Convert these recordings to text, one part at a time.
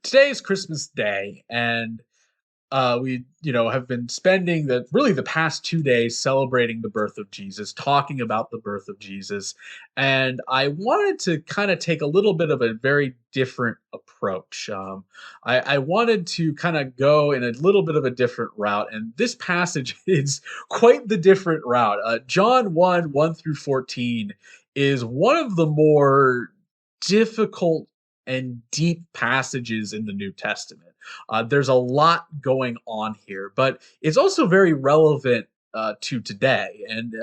Today is Christmas Day, and we, have been spending the past 2 days celebrating the birth of Jesus, talking about the birth of Jesus, and I wanted to kind of take a little bit of a very different approach. I wanted to kind of go in a little bit of a different route, and this passage is quite the different route. John 1 through 14 is one of the more difficult and deep passages in the New Testament. There's a lot going on here, but it's also very relevant to today. And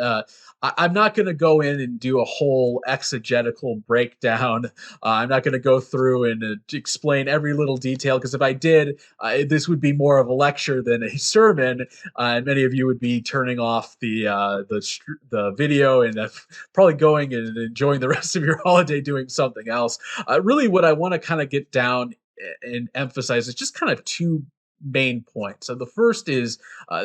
I'm not going to go in and do a whole exegetical breakdown. I'm not going to go through and explain every little detail because if I did, this would be more of a lecture than a sermon, and many of you would be turning off the video and probably going and enjoying the rest of your holiday doing something else. Really, what I want to kind of get down and emphasize is just kind of two main points. So the first is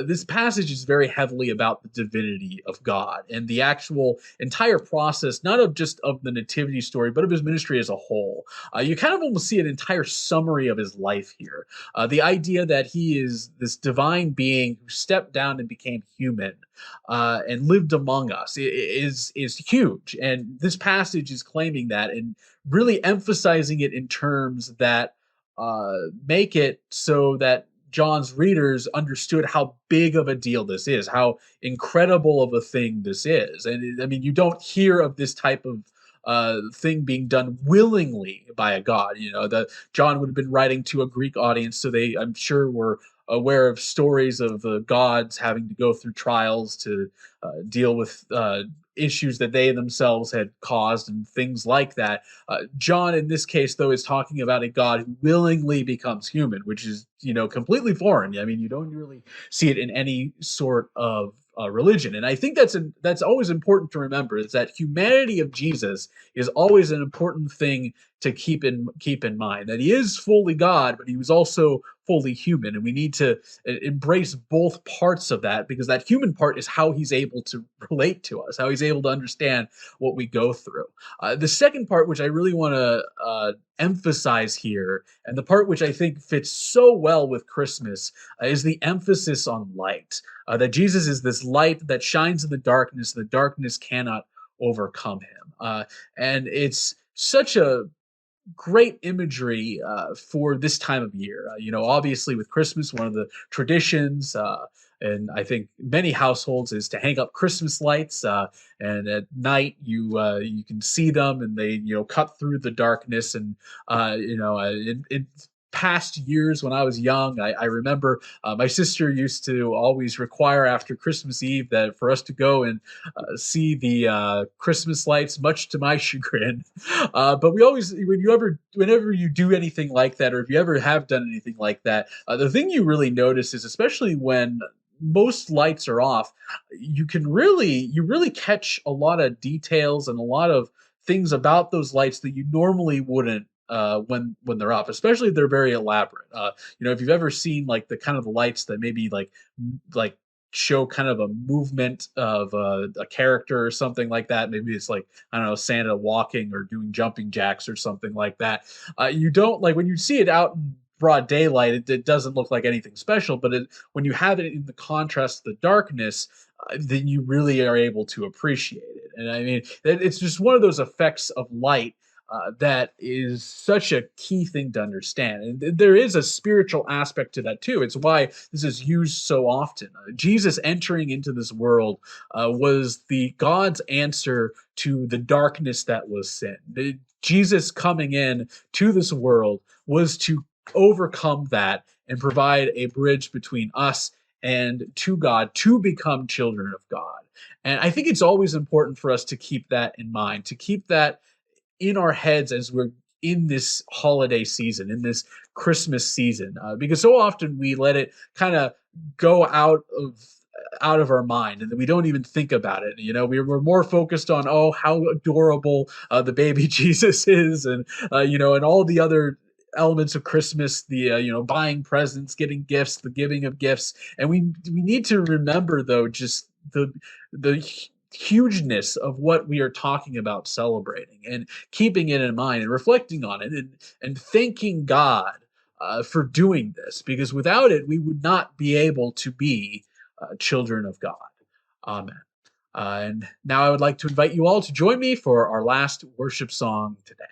this passage is very heavily about the divinity of God and the actual entire process, not of just of the nativity story, but of his ministry as a whole. You kind of almost see an entire summary of his life here. The idea that he is this divine being who stepped down and became human and lived among us is huge. And this passage is claiming that and really emphasizing it in terms that make it so that John's readers understood how big of a deal this is, how incredible of a thing this is. And I mean, you don't hear of this type of thing being done willingly by a god. You know, that John would have been writing to a Greek audience, so they, I'm sure, were aware of stories of the gods having to go through trials to deal with issues that they themselves had caused and things like that. John, in this case, though, is talking about a God who willingly becomes human, which is, completely foreign. I mean, you don't really see it in any sort of religion, and I think that's always important to remember is that humanity of Jesus is always an important thing to keep in mind. That he is fully God, but he was also fully human, and we need to embrace both parts of that because that human part is how he's able to relate to us, how he's able to understand what we go through. The second part, which I really want to emphasize here, and the part which I think fits so well with Christmas, is the emphasis on light. That Jesus is this light that shines in the darkness cannot overcome him. And it's such a great imagery for this time of year. Obviously with Christmas, one of the traditions, and I think many households, is to hang up Christmas lights. And at night, you can see them, and they cut through the darkness. And in past years when I was young, I remember my sister used to always require after Christmas Eve that for us to go and see the Christmas lights, much to my chagrin. But we always, whenever you do anything like that, or if you ever have done anything like that, the thing you really notice is, especially when most lights are off, you really catch a lot of details and a lot of things about those lights that you normally wouldn't when they're off, especially if they're very elaborate. If you've ever seen like the kind of lights that maybe like show kind of a movement of a character or something like that. Maybe it's like, I don't know, Santa walking or doing jumping jacks or something like that. You don't like when you see it out in broad daylight, it doesn't look like anything special, but when you have it in the contrast of the darkness, then you really are able to appreciate it. And I mean, it's just one of those effects of light that is such a key thing to understand. And there is a spiritual aspect to that too. It's why this is used so often. Jesus entering into this world was the God's answer to the darkness that was sin. Jesus coming in to this world was to overcome that and provide a bridge between us and to God to become children of God. And I think it's always important for us to keep that in mind, to keep that in our heads as we're in this holiday season, in this Christmas season, because so often we let it kind of go out of our mind, and we don't even think about it. We're more focused on, oh, how adorable the baby Jesus is, and all the other elements of Christmas, the buying presents, getting gifts, the giving of gifts. And we need to remember, though, just the hugeness of what we are talking about celebrating, and keeping it in mind and reflecting on it, and thanking God for doing this, because without it, we would not be able to be children of God. Amen. And now I would like to invite you all to join me for our last worship song today.